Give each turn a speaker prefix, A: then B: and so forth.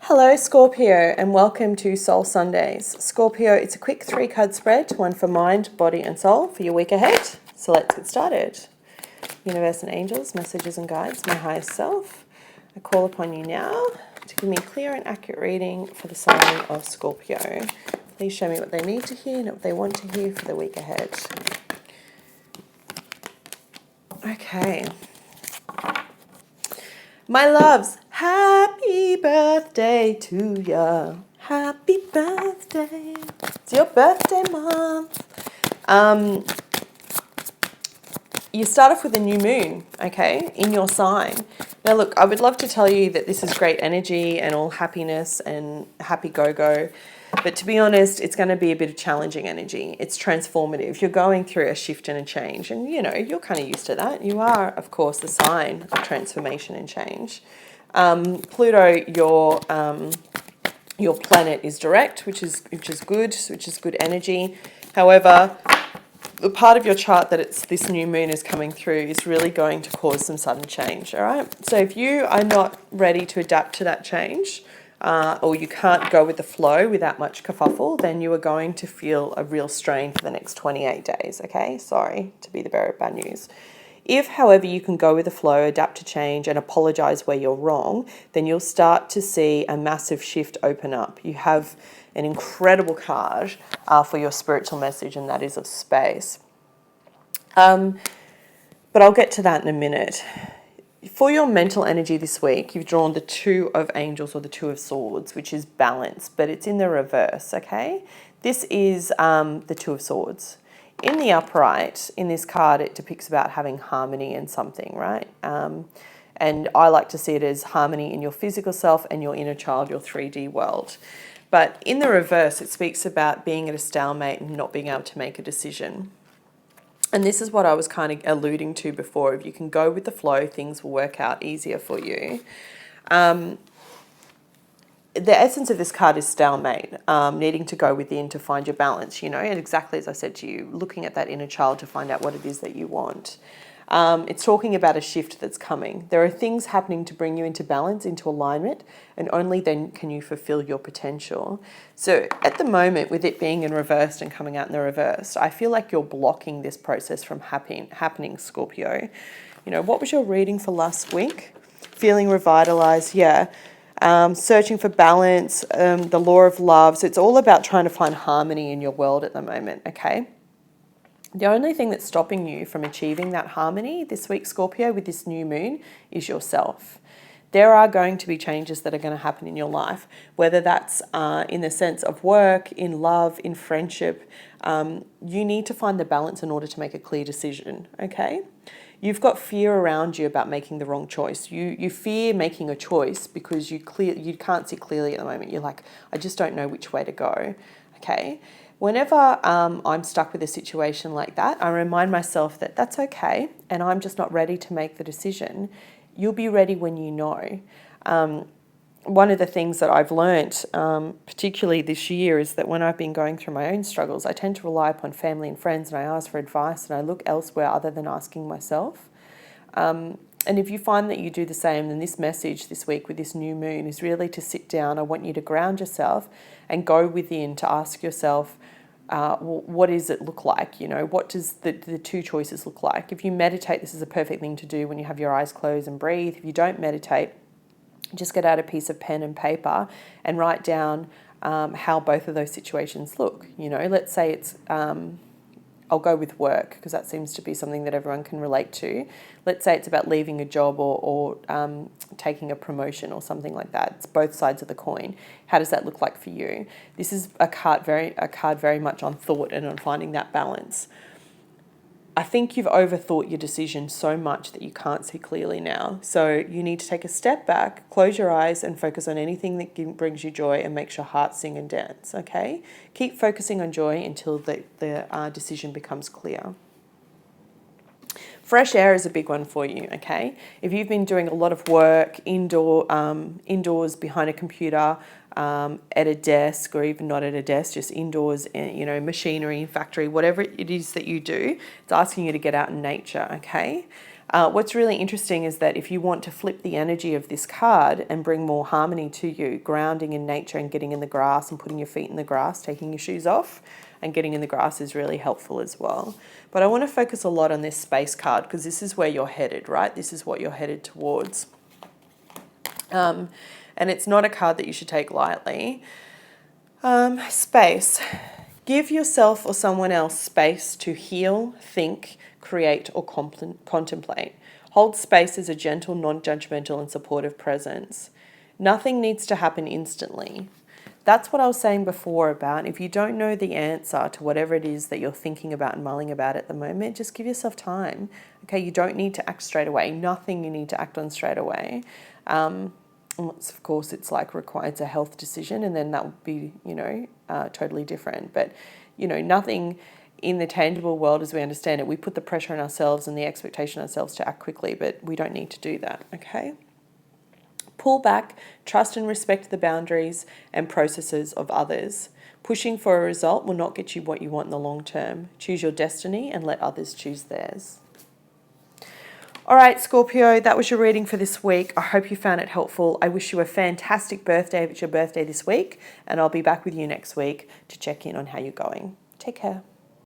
A: Hello Scorpio and welcome to Soul Sundays. Scorpio, it's a quick 3-card spread, one for mind, body and soul for your week ahead. So let's get started. Universe and angels, messages and guides, my highest self, I call upon you now to give me a clear and accurate reading for the sign of Scorpio. Please show me what they need to hear and what they want to hear for the week ahead. Okay. My loves, happy birthday to ya. Happy birthday. It's your birthday month. You start off with a new moon, okay, in your sign. Now look, I would love to tell you that this is great energy and all happiness and happy go-go. But to be honest, it's going to be a bit of challenging energy. It's transformative. You're going through a shift and a change. And, you know, you're kind of used to that. You are, of course, the sign of transformation and change. Pluto, your planet is direct, which is good energy. However, the part of your chart that it's this new moon is coming through is really going to cause some sudden change, all right? So if you are not ready to adapt to that change, or you can't go with the flow without much kerfuffle, then you are going to feel a real strain for the next 28 days, okay? Sorry to be the bearer of bad news. If, however, you can go with the flow, adapt to change, and apologize where you're wrong, then you'll start to see a massive shift open up. You have an incredible card for your spiritual message, and that is of space. But I'll get to that in a minute. For your mental energy this week, you've drawn the 2 of Angels or the 2 of Swords, which is balance, but it's in the reverse, okay? This is the 2 of Swords. In the upright, in this card, it depicts about having harmony in something, right? And I like to see it as harmony in your physical self and your inner child, your 3D world. But in the reverse, it speaks about being at a stalemate and not being able to make a decision. And this is what I was kind of alluding to before. If you can go with the flow, things will work out easier for you. The essence of this card is stalemate, needing to go within to find your balance, you know, and exactly as I said to you, looking at that inner child to find out what it is that you want. It's talking about a shift that's coming. There are things happening to bring you into balance, into alignment, and only then can you fulfill your potential. So at the moment, with it being in reversed and coming out in the reversed, I feel like you're blocking this process from happening, Scorpio. You know, what was your reading for last week? Feeling revitalized, yeah. Searching for balance, the law of love. So it's all about trying to find harmony in your world at the moment, okay? The only thing that's stopping you from achieving that harmony this week, Scorpio, with this new moon is yourself. There are going to be changes that are going to happen in your life, whether that's in the sense of work, in love, in friendship. You need to find the balance in order to make a clear decision, okay? You've got fear around you about making the wrong choice. You fear making a choice because you can't see clearly at the moment. You're like, I just don't know which way to go, okay? Whenever I'm stuck with a situation like that, I remind myself that that's okay and I'm just not ready to make the decision. You'll be ready when you know. One of the things that I've learnt, particularly this year, is that when I've been going through my own struggles, I tend to rely upon family and friends and I ask for advice and I look elsewhere other than asking myself. And if you find that you do the same, then this message this week with this new moon is really to sit down. I want you to ground yourself and go within to ask yourself, what does it look like? You know, what does the 2 choices look like? If you meditate, this is a perfect thing to do when you have your eyes closed and breathe. If you don't meditate, just get out a piece of pen and paper and write down how both of those situations look. You know, let's say it's... I'll go with work because that seems to be something that everyone can relate to. Let's say it's about leaving a job or taking a promotion or something like that. It's both sides of the coin. How does that look like for you? This is a card very much on thought and on finding that balance. I think you've overthought your decision so much that you can't see clearly now. So you need to take a step back, close your eyes and focus on anything that brings you joy and makes your heart sing and dance, okay? Keep focusing on joy until the decision becomes clear. Fresh air is a big one for you, okay? If you've been doing a lot of work indoors behind a computer, at a desk or even not at a desk, just indoors, you know, machinery, factory, whatever it is that you do, it's asking you to get out in nature, okay? What's really interesting is that if you want to flip the energy of this card and bring more harmony to you, grounding in nature and getting in the grass and putting your feet in the grass, taking your shoes off and getting in the grass is really helpful as well. But I want to focus a lot on this space card because this is where you're headed, right? This is what you're headed towards. And it's not a card that you should take lightly. Space. Give yourself or someone else space to heal, think, create, or contemplate. Hold space as a gentle, non-judgmental, and supportive presence. Nothing needs to happen instantly. That's what I was saying before about if you don't know the answer to whatever it is that you're thinking about and mulling about at the moment, just give yourself time. Okay, you don't need to act straight away. Nothing you need to act on straight away. Unless, of course, it's like requires a health decision, and then that would be, totally different. But, nothing in the tangible world as we understand it, we put the pressure on ourselves and the expectation on ourselves to act quickly, but we don't need to do that, okay? Pull back, trust and respect the boundaries and processes of others. Pushing for a result will not get you what you want in the long term. Choose your destiny and let others choose theirs. All right, Scorpio, that was your reading for this week. I hope you found it helpful. I wish you a fantastic birthday if it's your birthday this week, and I'll be back with you next week to check in on how you're going. Take care.